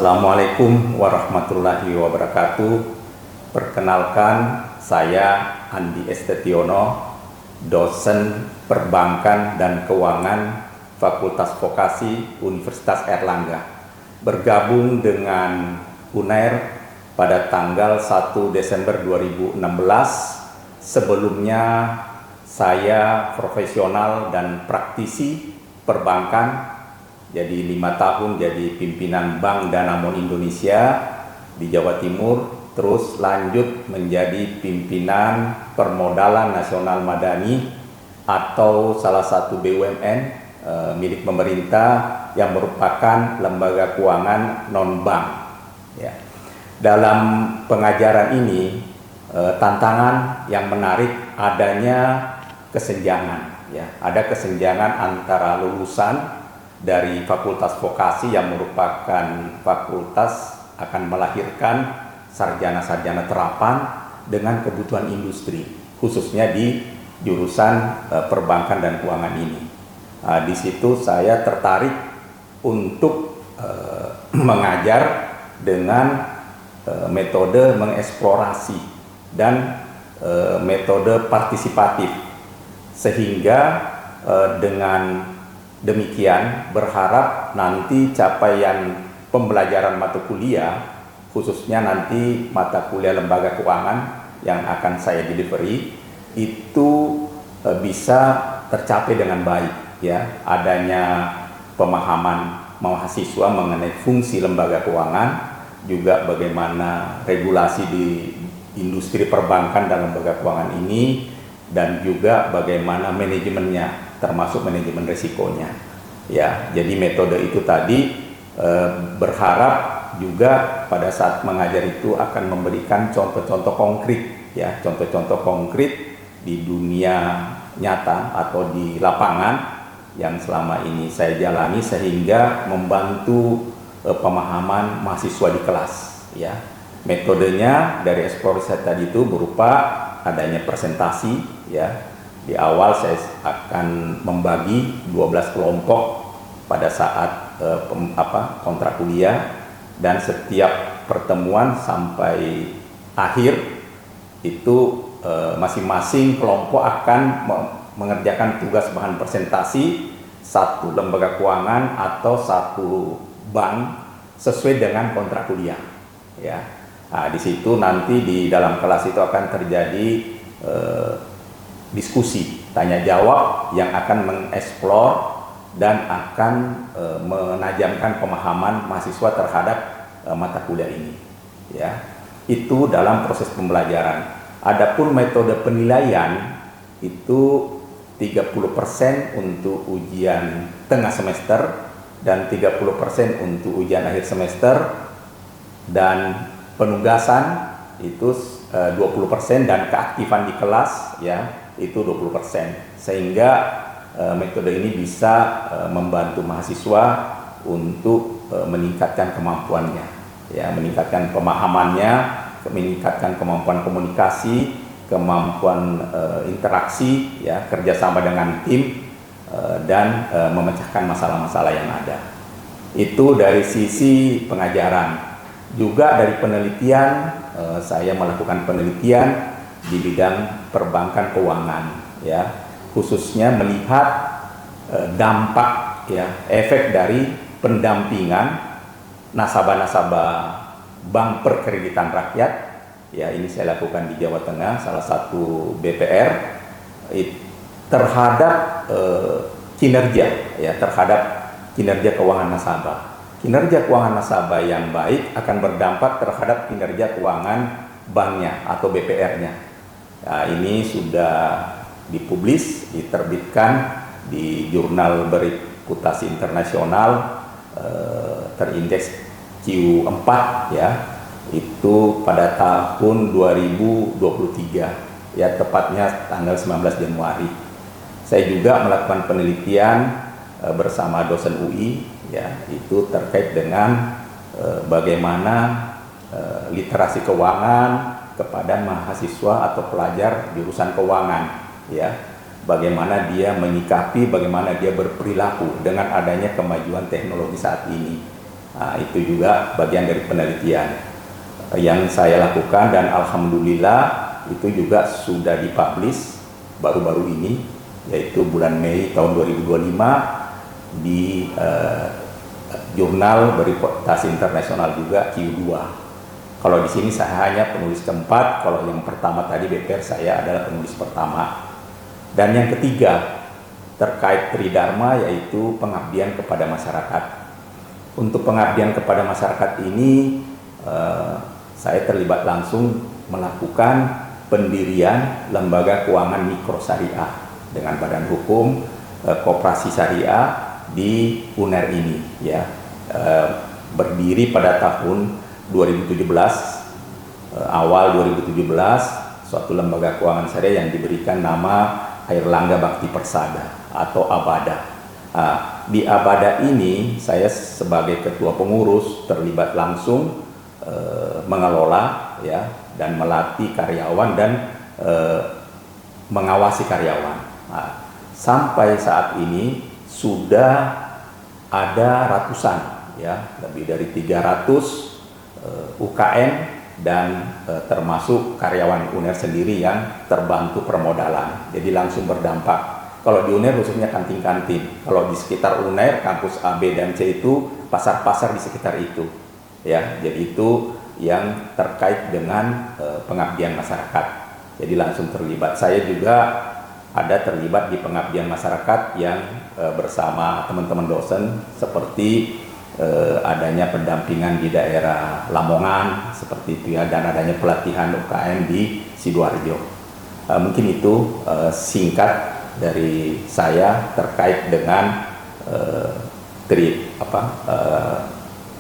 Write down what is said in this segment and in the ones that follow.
Assalamualaikum warahmatullahi wabarakatuh. Perkenalkan, saya Andi Estetiono, dosen Perbankan dan Keuangan Fakultas Vokasi Universitas Airlangga, bergabung dengan UNAIR pada tanggal 1 Desember 2016. Sebelumnya saya profesional dan praktisi perbankan, jadi 5 tahun jadi pimpinan Bank Danamon Indonesia di Jawa Timur, terus lanjut menjadi pimpinan Permodalan Nasional Madani atau salah satu BUMN milik pemerintah yang merupakan lembaga keuangan non-bank. Ya. Dalam pengajaran ini tantangan yang menarik adanya kesenjangan. Ya. Ada kesenjangan antara lulusan dari Fakultas Vokasi yang merupakan fakultas akan melahirkan sarjana-sarjana terapan dengan kebutuhan industri, khususnya di jurusan perbankan dan keuangan ini. Di situ saya tertarik untuk mengajar dengan metode mengeksplorasi dan metode partisipatif, sehingga dengan demikian berharap nanti capaian pembelajaran mata kuliah, khususnya nanti mata kuliah lembaga keuangan yang akan saya delivery, itu bisa tercapai dengan baik. Ya, adanya pemahaman mahasiswa mengenai fungsi lembaga keuangan, juga bagaimana regulasi di industri perbankan dan lembaga keuangan ini, dan juga bagaimana manajemennya, termasuk manajemen risikonya. Ya, jadi metode itu tadi berharap juga pada saat mengajar itu akan memberikan contoh-contoh konkret, ya, contoh-contoh konkret di dunia nyata atau di lapangan yang selama ini saya jalani, sehingga membantu pemahaman mahasiswa di kelas. Ya, metodenya dari eksplorasi tadi itu berupa adanya presentasi. Ya, di awal saya akan membagi 12 kelompok pada saat kontrak kuliah, dan setiap pertemuan sampai akhir itu masing-masing kelompok akan mengerjakan tugas bahan presentasi satu lembaga keuangan atau satu bank sesuai dengan kontrak kuliah. Ya, nah, di situ nanti di dalam kelas itu akan terjadi diskusi, tanya jawab yang akan mengeksplor dan akan menajamkan pemahaman mahasiswa terhadap mata kuliah ini. Ya, itu dalam proses pembelajaran. Adapun metode penilaian itu 30% untuk ujian tengah semester dan 30% untuk ujian akhir semester, dan penugasan itu 20% dan keaktifan di kelas, ya, itu 20%, sehingga metode ini bisa membantu mahasiswa untuk meningkatkan kemampuannya, ya, meningkatkan pemahamannya, meningkatkan kemampuan komunikasi, kemampuan interaksi, ya, kerjasama dengan tim, dan memecahkan masalah-masalah yang ada. Itu dari sisi pengajaran. Juga dari penelitian, saya melakukan penelitian di bidang perbankan keuangan, ya, khususnya melihat dampak, ya, efek dari pendampingan nasabah-nasabah Bank Perkreditan Rakyat. Ya, ini saya lakukan di Jawa Tengah, salah satu BPR, terhadap kinerja, ya, terhadap kinerja keuangan nasabah. Kinerja keuangan nasabah yang baik akan berdampak terhadap kinerja keuangan banknya atau BPR-nya. Nah, ini sudah dipublis, diterbitkan di jurnal bereputasi internasional, terindeks Q4, ya, itu pada tahun 2023, ya, tepatnya tanggal 19 Januari. Saya juga melakukan penelitian bersama dosen UI, ya, itu terkait dengan bagaimana literasi keuangan kepada mahasiswa atau pelajar jurusan keuangan, ya, bagaimana dia menyikapi, bagaimana dia berperilaku dengan adanya kemajuan teknologi saat ini. Nah, itu juga bagian dari penelitian yang saya lakukan, dan alhamdulillah itu juga sudah dipublish baru-baru ini, yaitu bulan Mei tahun 2025 di jurnal bereputasi internasional juga Q2. Kalau di sini saya hanya penulis keempat, kalau yang pertama tadi BPR saya adalah penulis pertama. Dan yang ketiga terkait Tridharma, yaitu pengabdian kepada masyarakat. Untuk pengabdian kepada masyarakat ini saya terlibat langsung melakukan pendirian lembaga keuangan mikro syariah dengan badan hukum koperasi syariah di UNER ini, ya. Berdiri pada tahun 2017, awal 2017, suatu lembaga keuangan syariah yang diberikan nama Airlangga Bakti Persada atau Abada. Di Abada ini saya sebagai ketua pengurus terlibat langsung mengelola, ya, dan melatih karyawan dan mengawasi karyawan. Sampai saat ini sudah ada ratusan, ya, lebih dari 300 UKM dan termasuk karyawan UNER sendiri yang terbantu permodalan. Jadi langsung berdampak. Kalau di UNER khususnya kantin-kantin, kalau di sekitar UNER, kampus A, B, dan C itu pasar-pasar di sekitar itu, ya. Jadi itu yang terkait dengan pengabdian masyarakat. Jadi langsung terlibat. Saya juga ada terlibat di pengabdian masyarakat yang bersama teman-teman dosen, seperti adanya pendampingan di daerah Lamongan seperti itu, ya, dan adanya pelatihan UKM di Sidoarjo. Mungkin itu singkat dari saya terkait dengan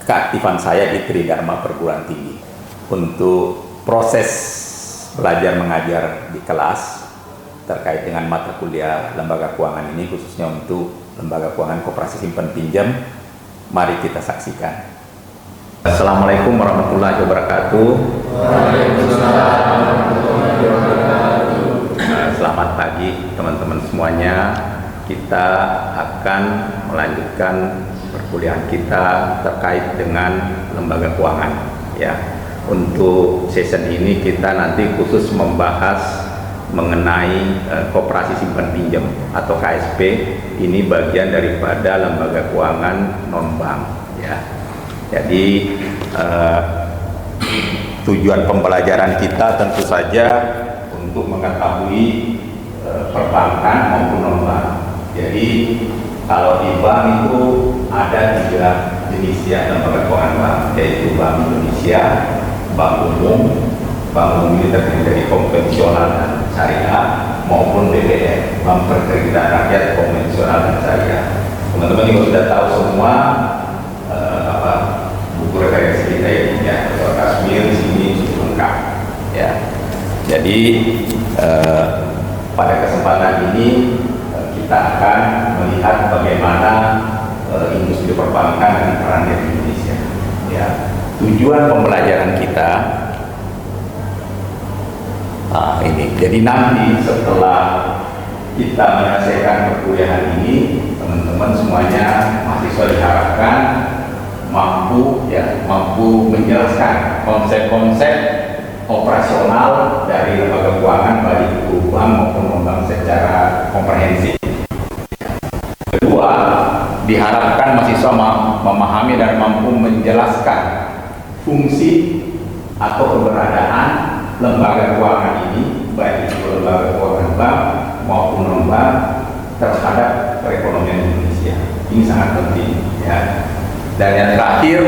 keaktifan saya di Tridharma Perguruan Tinggi. Untuk proses belajar mengajar di kelas terkait dengan mata kuliah lembaga keuangan ini, khususnya untuk lembaga keuangan koperasi simpan pinjam, mari kita saksikan. Assalamualaikum warahmatullahi wabarakatuh. Selamat pagi teman-teman semuanya. Kita akan melanjutkan perkuliahan kita terkait dengan lembaga keuangan, ya. Untuk season ini kita nanti khusus membahas mengenai koperasi simpan pinjam atau KSP. Ini bagian daripada lembaga keuangan non bank, ya. Jadi tujuan pembelajaran kita tentu saja untuk mengetahui perbankan maupun non bank. Jadi kalau di bank itu ada 3 jenis, ya, lembaga keuangan bank, yaitu Bank Indonesia, Bank Umum. Bank Umum ini terdiri dari konvensional dan syariah, maupun BPR, Bank Perkreditan Rakyat konvensional dan syariah. Teman-teman juga sudah tahu semua buku referensi kita ini, ya, Kasmir di sini cukup lengkap, ya. Jadi pada kesempatan ini kita akan melihat bagaimana industri perbankan dan perannya di Indonesia, ya. Tujuan pembelajaran kita ini. Jadi nanti setelah kita menyelesaikan perkuliahan ini, teman-teman semuanya mahasiswa diharapkan mampu menjelaskan konsep-konsep operasional dari lembaga keuangan, baik itu bank maupun non-bank, secara komprehensif. Kedua, diharapkan mahasiswa memahami dan mampu menjelaskan fungsi atau keberadaan lembaga keuangan ini, baik itu lembaga keuangan bank maupun non-bank, terhadap perekonomian Indonesia. Ini sangat penting, ya. Dan yang terakhir,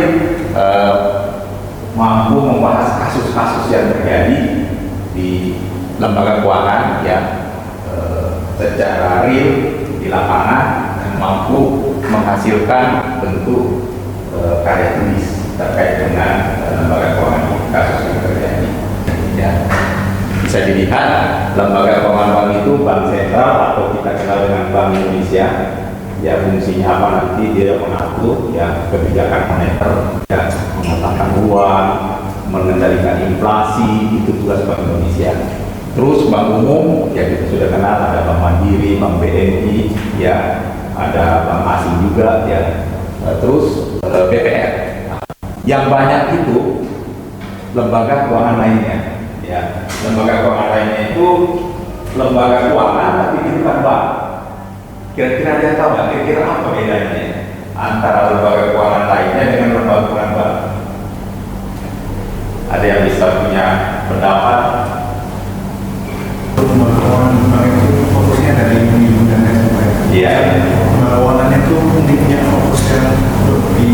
mampu membahas kasus-kasus yang terjadi di lembaga keuangan, ya, secara real di lapangan, dan mampu menghasilkan bentuk karya tulis terkait dengan lembaga keuangan kasus yang terjadi, ya. Bisa dilihat lembaga keuangan bank itu bank sentral atau kita kenal dengan Bank Indonesia, ya. Fungsinya apa nanti? Dia mengatur, ya, kebijakan moneter, ya, menetapkan uang, mengendalikan inflasi, itu tugas Bank Indonesia. Terus Bank Umum, ya, kita sudah kenal, ada Bank Mandiri, Bank BNI, ya, ada bank asing juga, ya. Terus BPR, Yang banyak itu lembaga keuangan lainnya, ya. Lembaga keuangan lainnya itu lembaga keuangan tapi itu bukan bank. Kira-kira dia tahu nggak? Kira-kira apa bedanya antara lembaga keuangan lainnya dengan lembaga keuangan bank? Ada yang bisa punya pendapat? Lembaga keuangan bank itu fokusnya dari menimbun dana supaya. Iya. Lembaga keuangan itu mungkin punya fokus yang lebih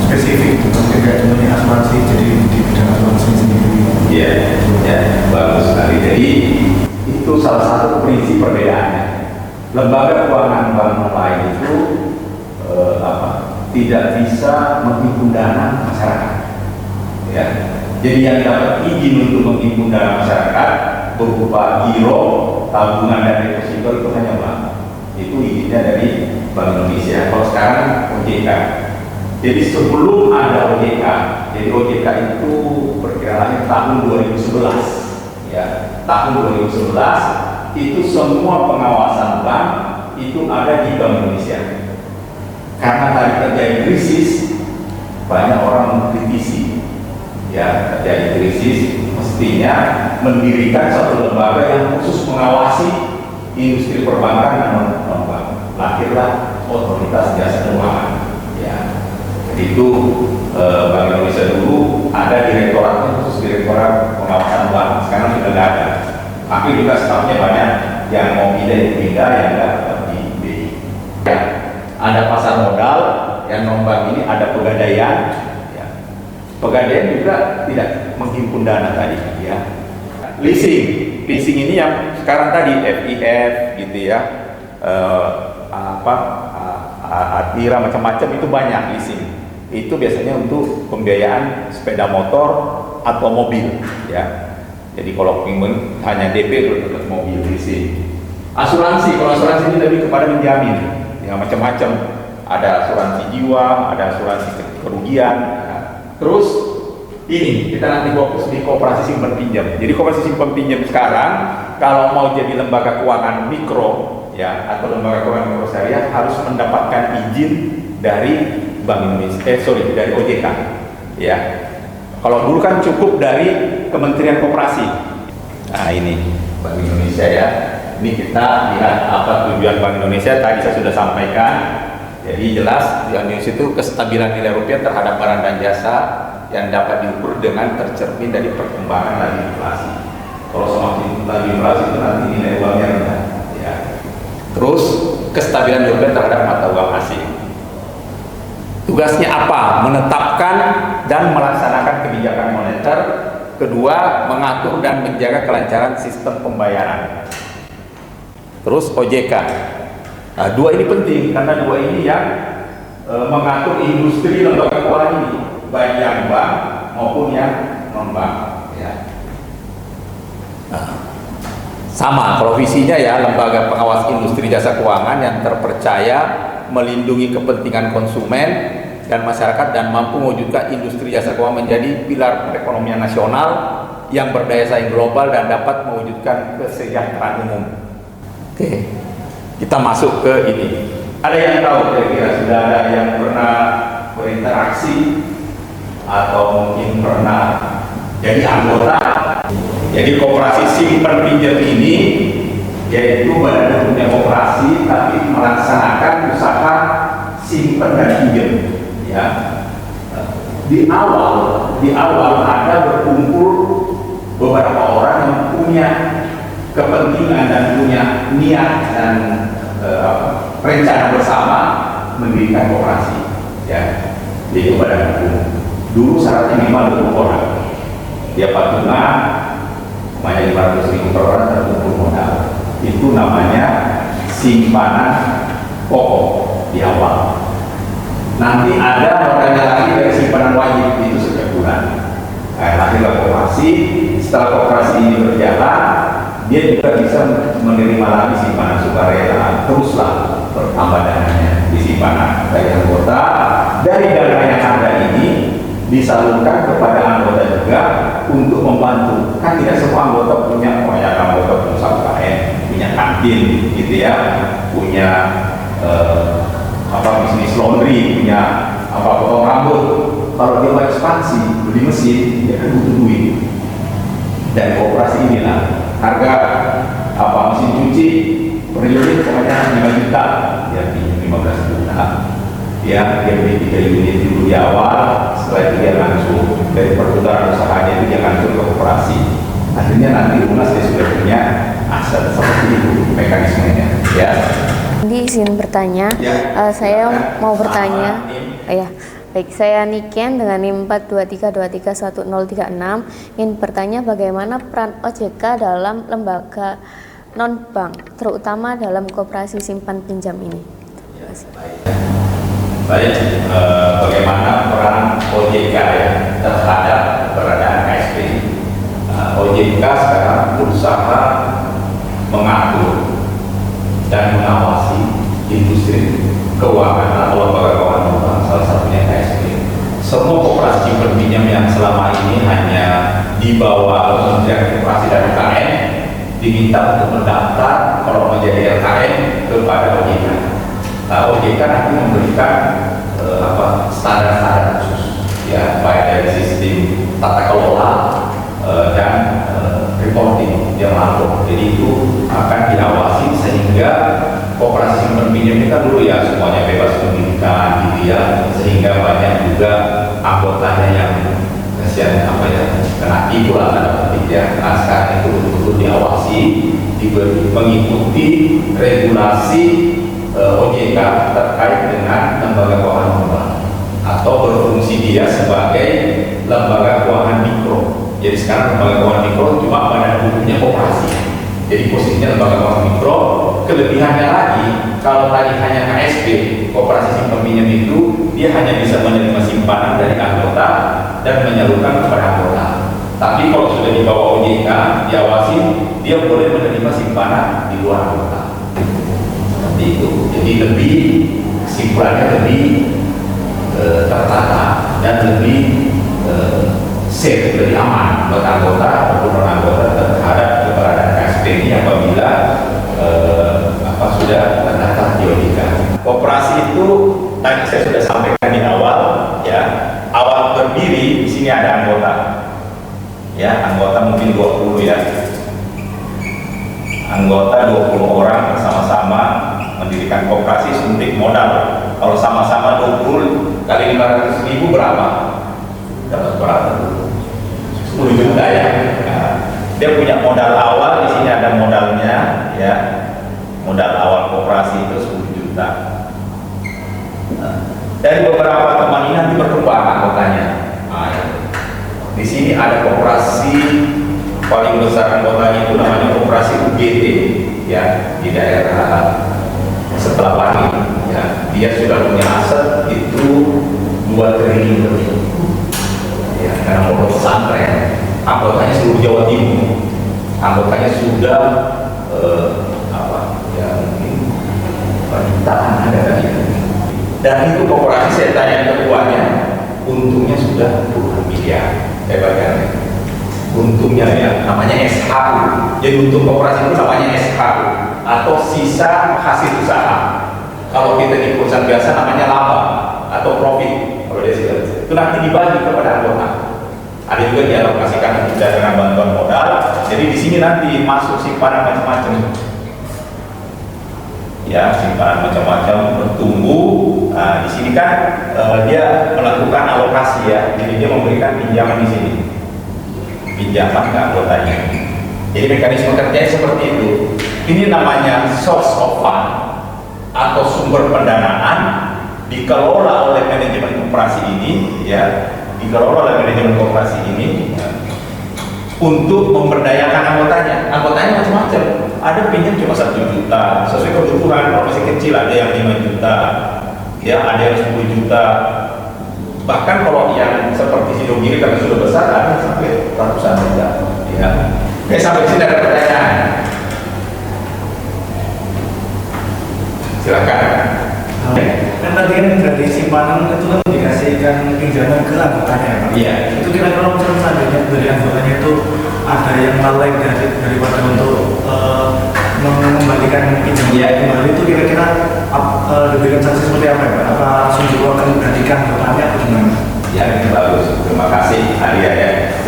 spesifik, tidak cuma asuransi, jadi di bidang asuransi sendiri. Iya, ya, bagus sekali. Jadi itu salah satu prinsip perbedaannya. Lembaga keuangan bank lain itu tidak bisa menghimpun dana masyarakat. Ya. Jadi yang dapat izin untuk menghimpun dana masyarakat berupa giro, tabungan dan deposito itu hanya bank. Itu izinnya dari Bank Indonesia. Kalau sekarang OJK. Jadi sebelum ada OJK, jadi OJK itu perkiraannya tahun 2011. Ya, tahun 2011 itu semua pengawasan bank itu ada di Bank Indonesia. Karena hari terjadi krisis, banyak orang mengkritisi. Ya, terjadi krisis, mestinya mendirikan satu lembaga yang khusus mengawasi industri perbankan dan non-bank. Lahirlah Otoritas Jasa Keuangan. Ya, itu Bank Indonesia dulu ada direktoratnya khusus direktorat pengawasan bank. Sekarang sudah tidak ada. Tapi juga stafnya banyak yang mau pindah, yang nggak di BI. Ya, ada pasar modal yang non-bank ini ada pegadaian. Pegadaian juga tidak menghimpun dana tadi, ya. Leasing ini yang sekarang tadi FIF gitu ya, Adira macam-macam itu banyak leasing. Itu biasanya untuk pembiayaan sepeda motor atau mobil, ya. Jadi kalau ingin hanya DP untuk mobil leasing. Asuransi, kalau asuransi ini lebih kepada menjamin, ya macam-macam. Ada asuransi jiwa, ada asuransi kerugian. Terus ini kita nanti fokus di koperasi simpan pinjam. Jadi koperasi simpan pinjam sekarang kalau mau jadi lembaga keuangan mikro ya atau lembaga keuangan mikro syariah harus mendapatkan izin dari Bank Indonesia, dari OJK. Ya. Kalau dulu kan cukup dari Kementerian Koperasi. Nah ini Bank Indonesia ya. Ini kita lihat apa tujuan Bank Indonesia. Tadi saya sudah sampaikan. Jadi jelas Bank Indonesia itu kestabilan nilai rupiah terhadap barang dan jasa yang dapat diukur dengan tercermin dari perkembangan laju inflasi. Kalau semakin laju inflasi itu nanti nilai uangnya rendah. Ya. Terus kestabilan rupiah terhadap mata uang asing. Tugasnya apa? Menetapkan dan melaksanakan kebijakan moneter. Kedua, mengatur dan menjaga kelancaran sistem pembayaran. Terus OJK. Nah, dua ini penting karena dua ini yang mengatur industri lembaga keuangan ini, baik yang bank maupun yang non bank. Ya. Sama, kalau visinya ya lembaga pengawas industri jasa keuangan yang terpercaya, melindungi kepentingan konsumen dan masyarakat dan mampu mewujudkan industri jasa keuangan menjadi pilar perekonomian nasional yang berdaya saing global dan dapat mewujudkan kesejahteraan umum. Oke. Kita masuk ke ini. Ada yang tahu kira-kira sudah ada yang pernah berinteraksi atau mungkin pernah jadi anggota? Jadi koperasi simpan pinjam ini yaitu badan punya koperasi tapi melaksanakan usaha simpan dan pinjam. Ya. Di awal ada berkumpul beberapa orang yang punya kepentingan dan punya niat dan rencana bersama mendirikan koperasi, ya, yaitu badan hukum. Dulu syaratnya minimal 20 orang. Dia patungan, namanya 500.000 per orang terkumpul modal. Itu namanya simpanan pokok di awal. Nanti ada modalnya lagi dari simpanan wajib itu setiap bulan. Lahirlah koperasi. Setelah koperasi ini berjalan, dia juga bisa menerima lagi simpanan sukarela, teruslah bertambah dananya di simpanan dari anggota. Dari dana yang ada ini disalurkan kepada anggota juga untuk membantu. Kan tidak semua anggota punya, banyak anggota punya UKM, punya kantin, gitu ya, punya bisnis laundry, punya potong rambut. kalau dia mau ekspansi beli mesin, dia kan butuh duit. Dan koperasi inilah harga mesin cuci per unit pokoknya 5 juta, dia pinjam 15 juta. Ya, dia beli 3 unit dulu di awal, setelah itu dia langsung dari perputaran usahanya itu dia langsung ke koperasi. Akhirnya nanti lunas dia sudah punya aset, seperti itu mekanismenya. Ya. Jadi izin bertanya, saya mau bertanya, ya. Baik, saya Niken dengan NIM 423231036 ingin bertanya bagaimana peran OJK dalam lembaga non-bank, terutama dalam koperasi simpan pinjam ini. Terima kasih. Baik, bagaimana peran OJK ya terhadap keberadaan KSP? OJK sekarang berusaha mengatur dan mengawasi industri keuangan atau lembaga keuangan non-bank, salah satunya KSP. Semua koperasi simpan pinjam yang selama ini hanya di bawah Kementerian Koperasi dan UKM diminta untuk mendaftar kalau menjadi LKM kepada OJK. OJK nanti memberikan standar-standar khusus, ya, baik dari sistem tata kelola dan reporting yang lapor. Jadi itu akan diawasi sehingga koperasi simpan pinjam ini kan dulu ya semuanya bebas pendidikan gitu ya, sehingga banyak juga anggotanya yang kasihan kena tipu lah tanda petik ya. Nah, sekarang itu betul-betul diawasi, mengikuti regulasi OJK terkait dengan lembaga keuangan non-bank atau berfungsi dia sebagai lembaga keuangan mikro. Jadi sekarang lembaga keuangan mikro cuma pada hukumnya koperasi. Jadi posisinya lembaga keuangan mikro. Kelebihannya lagi, kalau tadi hanya KSP, koperasi simpan pinjam itu dia hanya bisa menerima simpanan dari anggota dan menyalurkan kepada anggota. Tapi kalau sudah di bawah OJK, diawasi, dia boleh menerima simpanan di luar anggota. Seperti itu. Jadi lebih kesimpulannya lebih tertata dan lebih safe, lebih aman buat anggota ataupun non-anggota terhadap keberadaan KSP ini apabila sudah terdaftar di OJK. Koperasi itu tadi saya sudah sampaikan di awal, ya. Awal berdiri di sini ada anggota, ya, anggota mungkin 20 ya. Anggota 20 orang bersama-sama mendirikan koperasi suntik modal. Kalau sama-sama 20 kali 500.000 berapa? Dapat berapa? 10 juta ya. Nah, dia punya modal awal, di sini ada modalnya, ya. Modal awal koperasi itu 10 juta. Nah, dari beberapa teman ini nanti berkembang anggotanya. Nah, ya. Di sini ada koperasi paling besar anggotanya itu namanya koperasi UGT, ya, di daerah setelah Pari, ya. Dia sudah punya aset itu 2 triliun lebih, ya, karena modal pesantren. Anggotanya seluruh Jawa Timur, anggotanya sudah mungkin jutaan ada tadi. Dan itu koperasi saya tanya ketuanya, untungnya sudah puluhan miliar, hebatnya. Untungnya ya, namanya SHU. Jadi untung koperasi itu namanya SHU atau sisa hasil usaha. Kalau kita di perusahaan biasa namanya laba atau profit. Kalau dia itu nanti dibagi kepada anggota. Ada juga dialokasikan untuk dana bantuan modal. Jadi di sini nanti masuk simpanan macam-macam. Ya, simpanan macam-macam bertumbuh. Nah, di sini kan dia melakukan alokasi ya. Jadi dia memberikan pinjaman di sini. Pinjaman ke anggotanya. Jadi mekanisme kerjanya seperti itu. Ini namanya source of fund atau sumber pendanaan dikelola oleh manajemen koperasi ini, ya, dikelola oleh manajemen koperasi ini untuk memberdayakan anggotanya. Anggotanya macam-macam. Ada pinjam cuma 1 juta, sesuai kebutuhan. Kalau masih kecil ada yang 5 juta, ya, ada yang 10 juta. Bahkan kalau yang seperti Sidogiri karena sudah besar ada sampai ratusan juta, ya. Oke, sampai sini ada pertanyaan. Silakan. Kan tadi kan dari simpanan itu kan dikasihkan pinjaman ke anggotanya, Pak. Iya. Itu kira-kira misalnya seandainya dari anggotanya itu ada yang lalai daripada untuk mengembalikan pinjaman kembali, itu kira-kira diberikan sanksi seperti apa ya, Pak? Apa langsung juga akan menggantikan anggotanya atau gimana? Ya,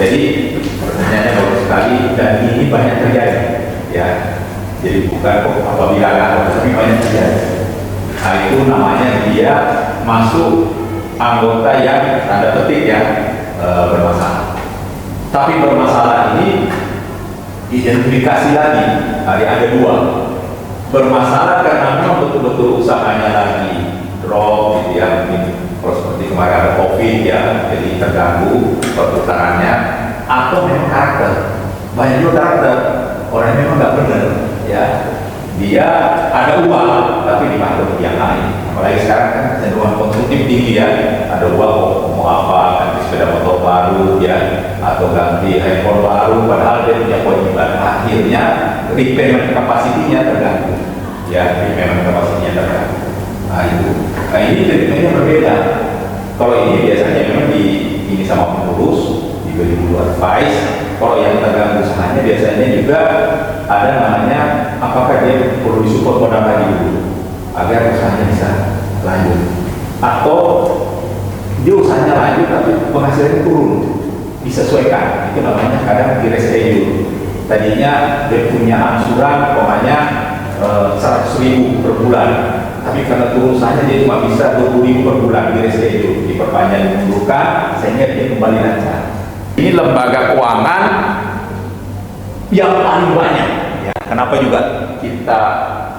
Jadi pertanyaannya bagus sekali dan ini banyak terjadi, ya. Jadi bukan apabila tapi banyak terjadi. Nah itu namanya dia masuk anggota yang tanda petik ya bermasalah. Tapi bermasalah ini identifikasi lagi, ada dua. Bermasalah karena memang betul-betul usahanya lagi drop gitu ya, mungkin kalau seperti kemarin ada COVID ya, jadi terganggu perputarannya, atau memang karakter. Banyak juga karakter, orangnya memang nggak benar ya. Dia ada uang tapi dipakai untuk yang lain. Apalagi sekarang kan cenderungan konsumtif tinggi ya. Ada uang mau apa, ganti sepeda motor baru ya, atau ganti handphone baru, padahal dia punya kewajiban. Akhirnya repayment kapasitinya terganggu. Ya, repayment kapasitinya terganggu. Nah itu. Nah ini treatmentnya berbeda. Kalau ini biasanya memang ini sama pengurus, diberi dulu advice. Kalau yang terganggu usahanya biasanya juga ada namanya apakah dia perlu disupport modal lagi dulu agar usahanya bisa lanjut, atau dia usahanya lanjut tapi penghasilannya turun, disesuaikan. Itu namanya kadang di reschedule. Tadinya dia punya angsuran pokoknya 100.000 per bulan, tapi karena turun usahanya dia cuma bisa 20.000 per bulan, di reschedule, diperpanjang, dimundurkan sehingga dia kembali lancar. Ini lembaga keuangan yang paling banyak. Ya, kenapa juga kita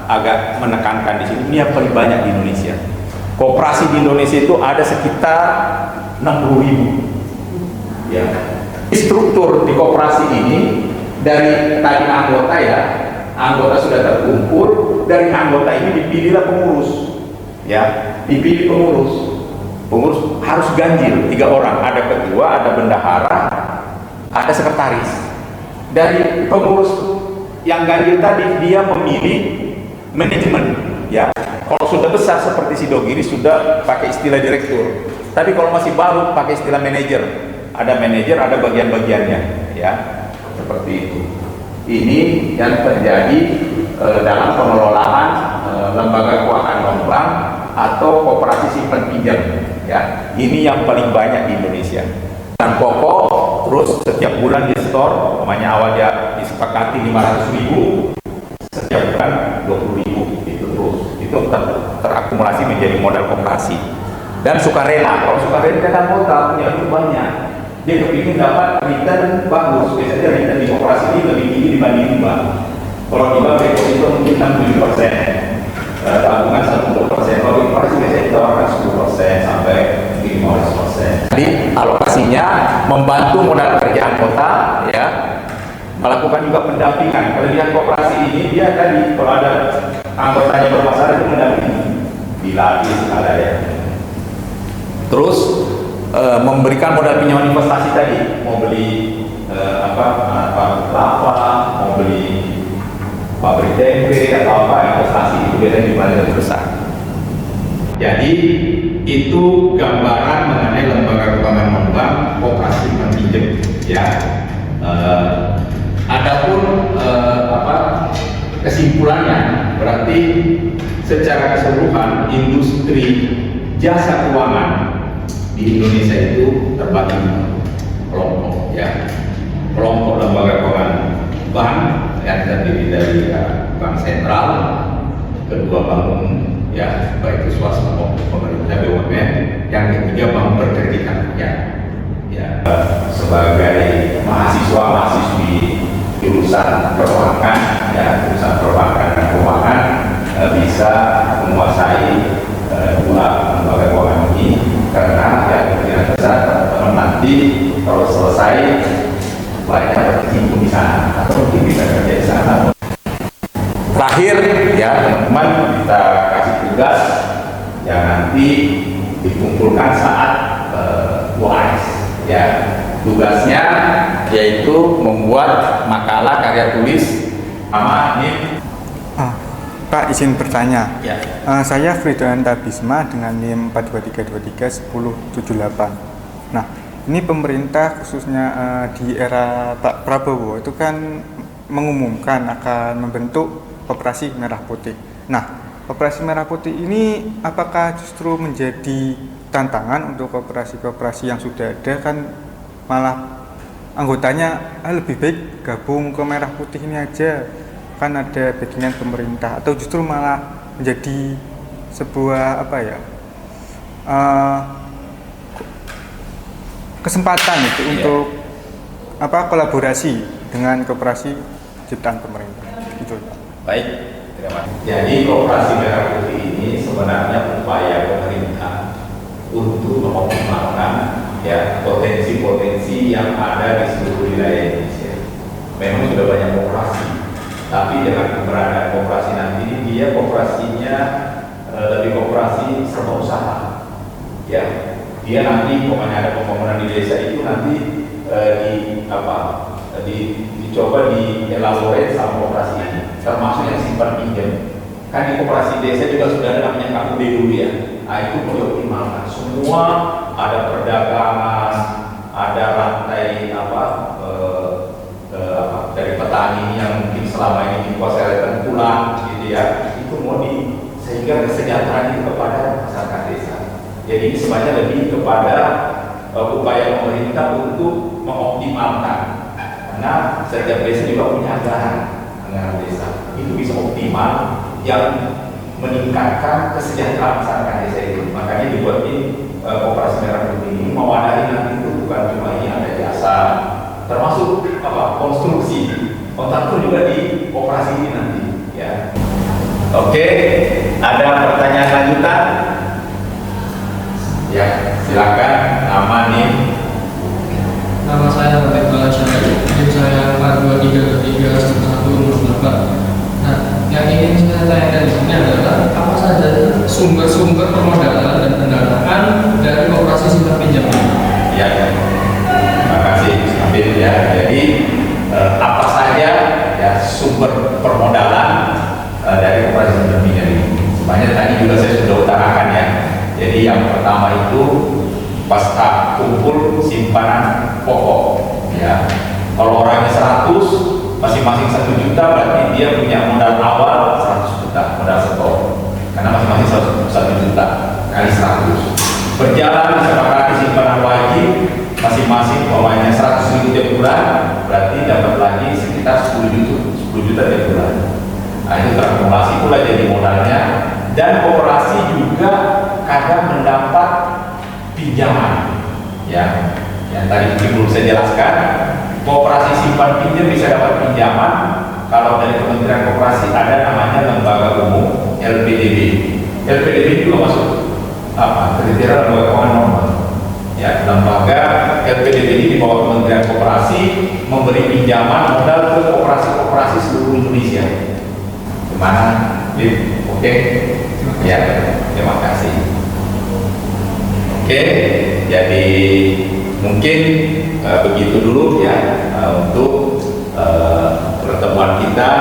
agak menekankan di sini? Ini yang paling banyak di Indonesia. Koperasi di Indonesia itu ada sekitar 60.000. Ya. Struktur di koperasi ini dari tadi anggota ya, anggota sudah terkumpul, dari anggota ini dipilihlah pengurus. Ya, dipilih pengurus. Pengurus harus ganjil 3 orang, ada ketua, ada bendahara, ada sekretaris. Dari pengurus yang ganjil tadi dia memilih manajemen, ya. Kalau sudah besar seperti Sidogiri sudah pakai istilah direktur. Tapi kalau masih baru pakai istilah manajer. Ada manajer, ada bagian-bagiannya, ya. Seperti itu. Ini yang terjadi dalam pengelolaan lembaga keuangan non-bank atau koperasi simpan pinjam. Ya, ini yang paling banyak di Indonesia. Dan pokok terus setiap bulan di store, namanya awal dia disepakati 500.000, setiap bulan 20.000 itu terus. Itu terakumulasi menjadi modal koperasi. Dan sukarela, kalau sukarela kan modal punya duit banyak. Dia kepingin dapat return bagus. Biasanya return di koperasi ini lebih tinggi dibanding di bank. Kalau di bank deposito mungkin 67%. Tabungan 10%, kalau koperasi biasanya ditawarkan 10% sampai 15%. Jadi alokasinya membantu modal kerja anggota, ya, melakukan juga pendampingan. Kelebihan koperasi ini dia tadi kalau ada anggotanya bermasalah itu mendampingi, dilatih ada ya. Terus memberikan modal pinjaman investasi tadi, mau beli kelapa, mau beli pabrik tempe atau apa investasi itu biasanya dimulai dari besar. Jadi itu gambaran mengenai lembaga keuangan non-bank koperasi pinjam, ya. Adapun kesimpulannya berarti secara keseluruhan industri jasa keuangan di Indonesia itu terbagi kelompok, ya. Kelompok lembaga keuangan bank yang terdiri dari bank sentral, kedua bank umum, ya, baik itu swasta maupun pemerintah BUMN, yang ketiga bank berkreditan, ya. Sebagai mahasiswa-mahasiswi jurusan perbankan, ya, jurusan perbankan dan keuangan bisa menguasai dua lembaga keuangan ini karena ya kemungkinan besar teman-teman nanti kalau selesai banyak berkecimpung di sana atau mungkin bisa kerja di sana. Terakhir ya teman-teman, kita kasih tugas yang nanti dikumpulkan saat UAS, ya. Tugasnya yaitu membuat makalah karya tulis sama NIM. Pak, izin bertanya. Ya. Saya Fridoanta Bisma dengan NIM 423231078. Nah, ini pemerintah khususnya di era Pak Prabowo itu kan mengumumkan akan membentuk Koperasi Merah Putih. Nah, Koperasi Merah Putih ini apakah justru menjadi tantangan untuk koperasi-koperasi yang sudah ada, kan malah anggotanya lebih baik gabung ke Merah Putih ini aja, kan ada backingan pemerintah, atau justru malah menjadi sebuah kesempatan itu untuk kolaborasi dengan koperasi ciptaan pemerintah itu. Baik, terima kasih. Jadi Koperasi Merah Putih ini sebenarnya upaya pemerintah untuk mengoptimalkan potensi-potensi yang ada di seluruh wilayah Indonesia. Memang sudah banyak koperasi, tapi dengan keberadaan koperasi nanti dia koperasinya lebih koperasi serba usaha. Ya, dia nanti pokoknya ada pembangunan di desa itu nanti dicoba dielaborate sama koperasi ini, termasuk yang simpan pinjam. Kan di koperasi desa juga sudah ada namanya KUB dulu ya. Nah, itu perlu dioptimalkan. Semua ada perdagangan, ada rantai dari petani yang mungkin selama ini dikuasai oleh tengkulak, gitu ya. Itu mau sehingga kesejahteraan itu kepada masyarakat desa. Jadi ini sebenarnya lebih kepada upaya pemerintah untuk mengoptimalkan, karena setiap desa juga punya anggaran desa itu bisa optimal yang meningkatkan kesejahteraan masyarakat desa itu. Makanya dibuatin Koperasi Merah Putih ini mewadahi nanti itu bukan cuma ini ada jasa, termasuk konstruksi, kontraktor juga di koperasi ini nanti ya. Oke, ada pertanyaan lanjutan? Ya, silakan. Nama nih. Nama saya Iqbal Syarif, NIM saya 42331 Nah, yang ingin saya tanyakan di sini adalah apa saja sumber-sumber permodalan dan pendanaan dari koperasi simpan pinjam ini? Ya, terima kasih Habib ya. Jadi apa saja ya sumber permodalan dari koperasi simpan pinjam ini? Sebenarnya tadi juga saya sudah utarakan ya. Jadi yang pertama itu pasca kumpul simpanan pokok ya. Kalau orangnya 100, masing-masing 1 juta, berarti dia punya modal awal 100 juta modal setor, karena masing-masing 1 juta kali 100. Berjalan disepakati simpanan wajib masing-masing umpamanya 100.000 tiap bulan, berarti dapat lagi sekitar 10 juta tiap bulan. Nah, itu terakumulasi pula jadi modalnya. Dan koperasi juga kadang mendapat pinjaman ya, yang tadi belum saya jelaskan. Koperasi simpan pinjam bisa dapat pinjaman kalau dari Kementerian Koperasi ada namanya lembaga umum LPDB. LPDB juga masuk kriteria lembaga keuangan normal ya. Lembaga LPDB ini di bawah Kementerian Koperasi memberi pinjaman modal ke koperasi-koperasi seluruh Indonesia. Gimana? Oke? Ya, terima kasih. Oke, jadi mungkin begitu dulu ya untuk pertemuan kita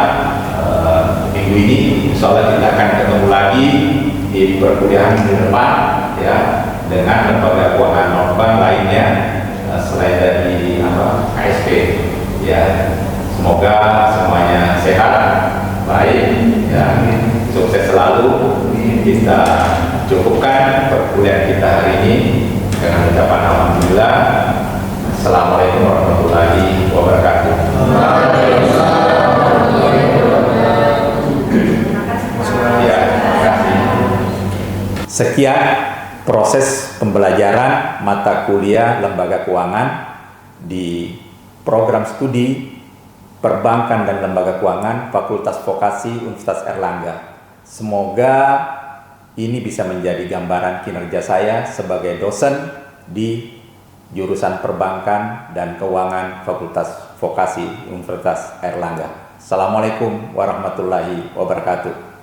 minggu ini. Insya Allah kita akan ketemu lagi di perkuliahan di depan ya, dengan lembaga keuangan non-bank lainnya selain dari KSP ya. Semoga semuanya sehat, baik ya, sukses selalu. Kita cukupkan perkuliahan kita hari ini dengan ucapan alhamdulillah. Assalamualaikum warahmatullahi wabarakatuh. Ya, terima kasih. Sekian proses pembelajaran mata kuliah lembaga keuangan di program studi Perbankan dan Lembaga Keuangan Fakultas Vokasi Universitas Airlangga. Semoga ini bisa menjadi gambaran kinerja saya sebagai dosen di jurusan Perbankan dan Keuangan Fakultas Vokasi Universitas Airlangga. Assalamualaikum warahmatullahi wabarakatuh.